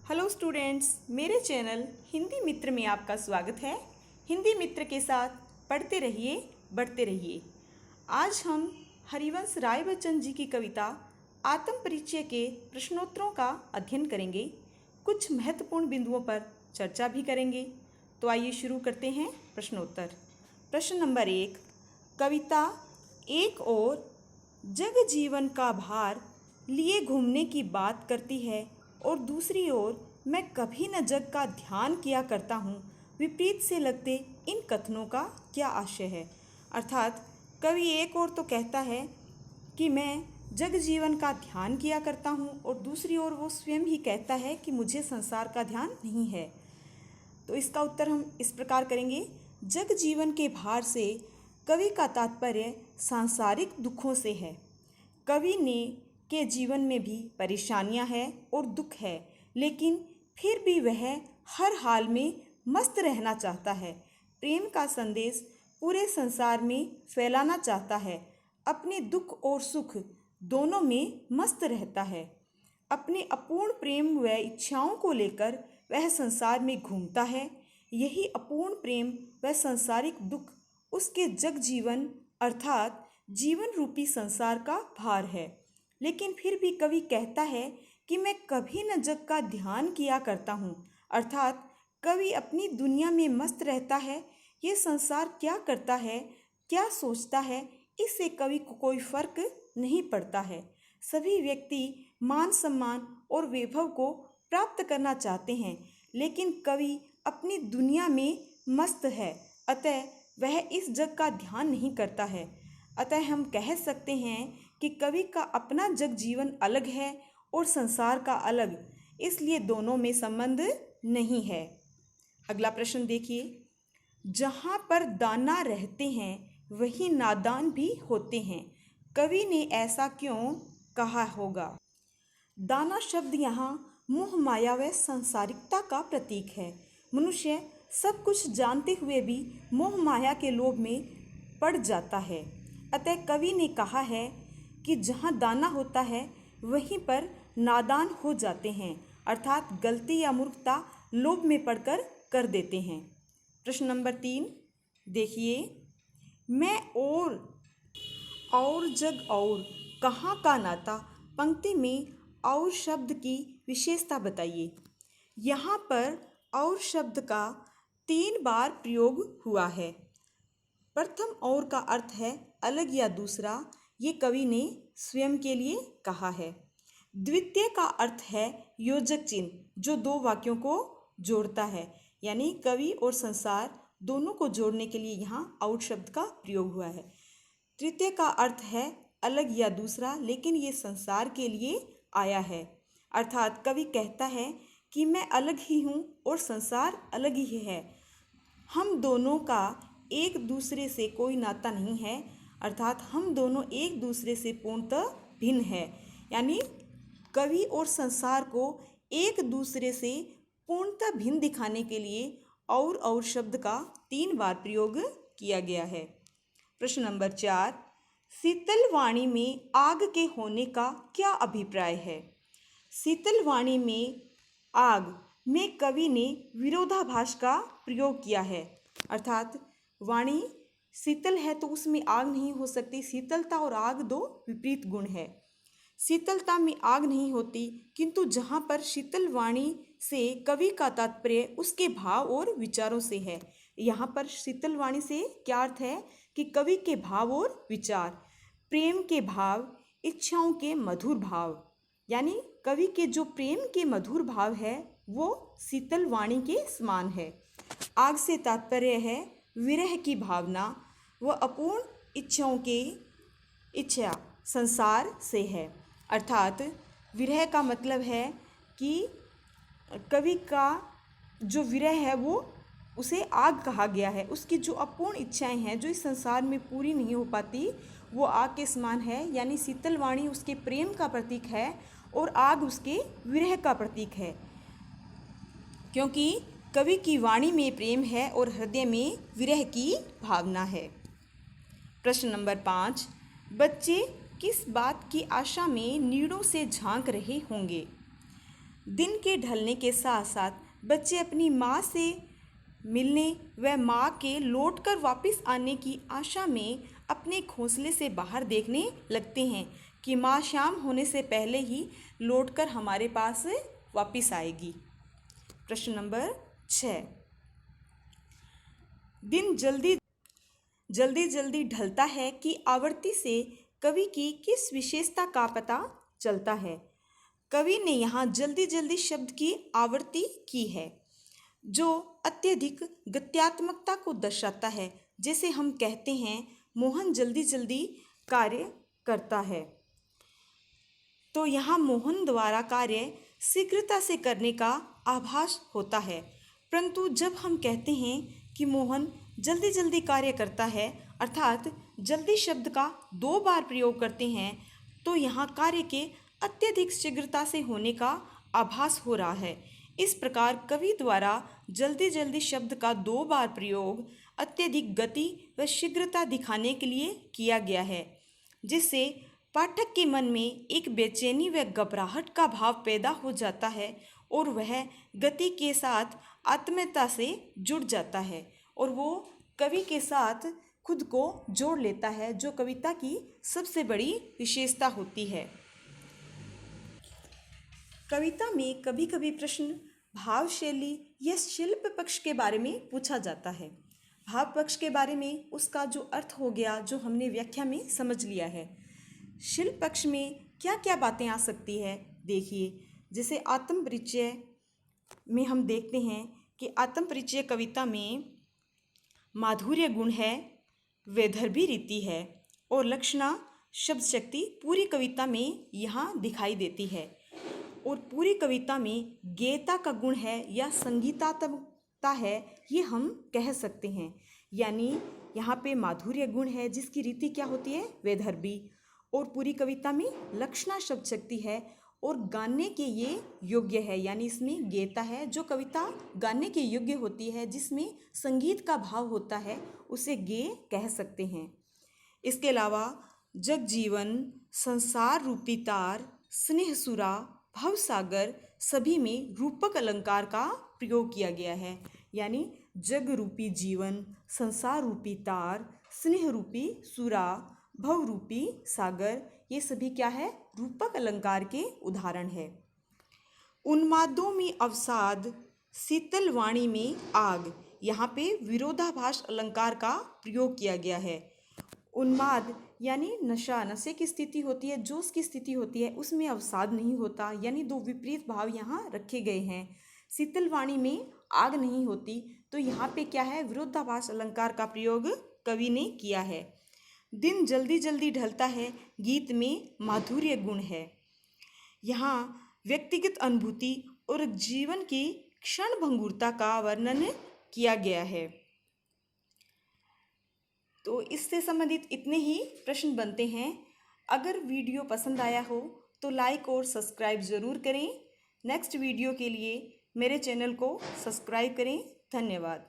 Hello students, मेरे channel Hindi मित्र में आपका स्वागत है। हिंदी मित्र के साथ पढ़ते रहिए, बढ़ते रहिए। आज हम हरिवंश राय बच्चन जी की कविता आत्म परिचय के प्रश्नोत्तरों का अध्ययन करेंगे। कुछ महत्वपूर्ण बिंदुओं पर चर्चा भी करेंगे। तो आइए शुरू करते हैं प्रश्नोत्तर। प्रश्न नंबर 1, कविता एक ओर जग जीवन का भार लिए घूमने की बात करती है और दूसरी ओर मैं कभी न जग का ध्यान किया करता हूँ, विपरीत से लगते इन कथनों का क्या आशय है। अर्थात कवि एक ओर तो कहता है कि मैं जग जीवन का ध्यान किया करता हूँ और दूसरी ओर वो स्वयं ही कहता है कि मुझे संसार का ध्यान नहीं है। तो इसका उत्तर हम इस प्रकार करेंगे। जग जीवन के भार से कवि का तात्पर्य सांसारिक दुखों से है। कवि ने के जीवन में भी परेशानियां हैं और दुख है, लेकिन फिर भी वह हर हाल में मस्त रहना चाहता है। प्रेम का संदेश पूरे संसार में फैलाना चाहता है। अपने दुख और सुख दोनों में मस्त रहता है। अपने अपूर्ण प्रेम व इच्छाओं को लेकर वह संसार में घूमता है। यही अपूर्ण प्रेम व सांसारिक दुख उसके जग जीवन अर्थात जीवन रूपी संसार का भार है। लेकिन फिर भी कवि कहता है कि मैं कभी न जग का ध्यान किया करता हूँ। अर्थात कवि अपनी दुनिया में मस्त रहता है। ये संसार क्या करता है, क्या सोचता है, इससे कवि को कोई फर्क नहीं पड़ता है। सभी व्यक्ति मान सम्मान और वैभव को प्राप्त करना चाहते हैं, लेकिन कवि अपनी दुनिया में मस्त है, अतः वह इस जग का ध्यान नहीं करता है। अतः हम कह सकते हैं कि कवि का अपना जग जीवन अलग है और संसार का अलग, इसलिए दोनों में संबंध नहीं है। अगला प्रश्न देखिए। जहाँ पर दाना रहते हैं वहीं नादान भी होते हैं, कवि ने ऐसा क्यों कहा होगा। दाना शब्द यहाँ मोह माया व सांसारिकता का प्रतीक है। मनुष्य सब कुछ जानते हुए भी मोह माया के लोभ में पड़ जाता है। अतः कवि ने कहा है कि जहाँ दाना होता है वहीं पर नादान हो जाते हैं, अर्थात गलती या मूर्खता लोभ में पड़कर कर देते हैं। प्रश्न नंबर 3 देखिए। मैं और जग और कहाँ का नाता, पंक्ति में और शब्द की विशेषता बताइए। यहाँ पर और शब्द का 3 बार प्रयोग हुआ है। प्रथम और का अर्थ है अलग या दूसरा, ये कवि ने स्वयं के लिए कहा है। द्वितीय का अर्थ है योजक चिन्ह, जो 2 वाक्यों को जोड़ता है, यानी कवि और संसार दोनों को जोड़ने के लिए यहाँ और शब्द का प्रयोग हुआ है। तृतीय का अर्थ है अलग या दूसरा, लेकिन ये संसार के लिए आया है। अर्थात कवि कहता है कि मैं अलग ही हूँ और संसार अलग ही है। हम दोनों का एक दूसरे से कोई नाता नहीं है, अर्थात हम दोनों एक दूसरे से पूर्णतः भिन्न है। यानी कवि और संसार को एक दूसरे से पूर्णतः भिन्न दिखाने के लिए और शब्द का 3 बार प्रयोग किया गया है। प्रश्न नंबर 4, शीतल वाणी में आग के होने का क्या अभिप्राय है। शीतल वाणी में आग में कवि ने विरोधाभास का प्रयोग किया है। अर्थात वाणी शीतल है तो उसमें आग नहीं हो सकती। शीतलता और आग 2 विपरीत गुण है। शीतलता में आग नहीं होती, किंतु जहाँ पर शीतल वाणी से कवि का तात्पर्य उसके भाव और विचारों से है। यहाँ पर शीतल वाणी से क्या अर्थ है कि कवि के भाव और विचार, प्रेम के भाव, इच्छाओं के मधुर भाव, यानी कवि के जो प्रेम के मधुर भाव है वो शीतल वाणी के समान है। आग से तात्पर्य है विरह की भावना व अपूर्ण इच्छाओं की इच्छा संसार से है। अर्थात विरह का मतलब है कि कवि का जो विरह है वो उसे आग कहा गया है। उसकी जो अपूर्ण इच्छाएं हैं जो इस संसार में पूरी नहीं हो पाती, वो आग के समान है। यानी शीतल वाणी उसके प्रेम का प्रतीक है और आग उसके विरह का प्रतीक है, क्योंकि कवि की वाणी में प्रेम है और हृदय में विरह की भावना है। प्रश्न नंबर 5, बच्चे किस बात की आशा में नीड़ों से झांक रहे होंगे। दिन के ढलने के साथ साथ बच्चे अपनी माँ से मिलने व माँ के लौटकर वापस आने की आशा में अपने घोंसले से बाहर देखने लगते हैं कि माँ शाम होने से पहले ही लौटकर हमारे पास वापस आएगी। प्रश्न नंबर 6। दिन जल्दी जल्दी ढलता है कि आवृत्ति से कवि की किस विशेषता का पता चलता है? कवि ने यहाँ जल्दी जल्दी शब्द की आवृत्ति की है जो अत्यधिक गत्यात्मकता को दर्शाता है। जैसे हम कहते हैं मोहन जल्दी जल्दी कार्य करता है, तो यहाँ मोहन द्वारा कार्य शीघ्रता से करने का आभास होता है। परंतु जब हम कहते हैं कि मोहन जल्दी जल्दी कार्य करता है अर्थात जल्दी शब्द का 2 बार प्रयोग करते हैं, तो यहाँ कार्य के अत्यधिक शीघ्रता से होने का आभास हो रहा है। इस प्रकार कवि द्वारा जल्दी जल्दी शब्द का 2 बार प्रयोग अत्यधिक गति व शीघ्रता दिखाने के लिए किया गया है, जिससे पाठक के मन में एक बेचैनी व घबराहट का भाव पैदा हो जाता है और वह गति के साथ आत्मीयता से जुड़ जाता है और वो कवि के साथ खुद को जोड़ लेता है, जो कविता की सबसे बड़ी विशेषता होती है। कविता में कभी कभी प्रश्न भाव शैली या शिल्प पक्ष के बारे में पूछा जाता है। भाव पक्ष के बारे में उसका जो अर्थ हो गया, जो हमने व्याख्या में समझ लिया है। शिल्प पक्ष में क्या क्या बातें आ सकती है, देखिए। जैसे आत्म परिचय में हम देखते हैं कि आत्म परिचय कविता में माधुर्य गुण है, वैदर्भी रीति है और लक्षणा शब्द शक्ति पूरी कविता में यहाँ दिखाई देती है। और पूरी कविता में गेयता का गुण है या संगीतात्मकता है, ये हम कह सकते हैं। यानी यहाँ पे माधुर्य गुण है जिसकी रीति क्या होती है, वैदर्भी। और पूरी कविता में लक्षणा शब्द शक्ति है और गाने के ये योग्य है, यानी इसमें गेयता है। जो कविता गाने के योग्य होती है, जिसमें संगीत का भाव होता है, उसे गेय कह सकते हैं। इसके अलावा जगजीवन, संसार रूपी तार, स्नेह सुरा, भवसागर सभी में रूपक अलंकार का प्रयोग किया गया है। यानी जग रूपी जीवन, संसार रूपी तार, स्नेह रूपी सुरा, भव रूपी सागर, ये सभी क्या है, रूपक अलंकार के उदाहरण है। उन्मादों में अवसाद, शीतल वाणी में आग, यहाँ पे विरोधाभास अलंकार का प्रयोग किया गया है। उन्माद यानी नशा, नशे की स्थिति होती है, जोश की स्थिति होती है, उसमें अवसाद नहीं होता, यानी 2 विपरीत भाव यहाँ रखे गए हैं। शीतल वाणी में आग नहीं होती, तो यहाँ पे क्या है, विरोधाभास अलंकार का प्रयोग कवि ने किया है। दिन जल्दी जल्दी ढलता है गीत में माधुर्य गुण है। यहाँ व्यक्तिगत अनुभूति और जीवन की क्षण भंगुरता का वर्णन किया गया है। तो इससे संबंधित इतने ही प्रश्न बनते हैं। अगर वीडियो पसंद आया हो तो लाइक और सब्सक्राइब ज़रूर करें। नेक्स्ट वीडियो के लिए मेरे चैनल को सब्सक्राइब करें। धन्यवाद।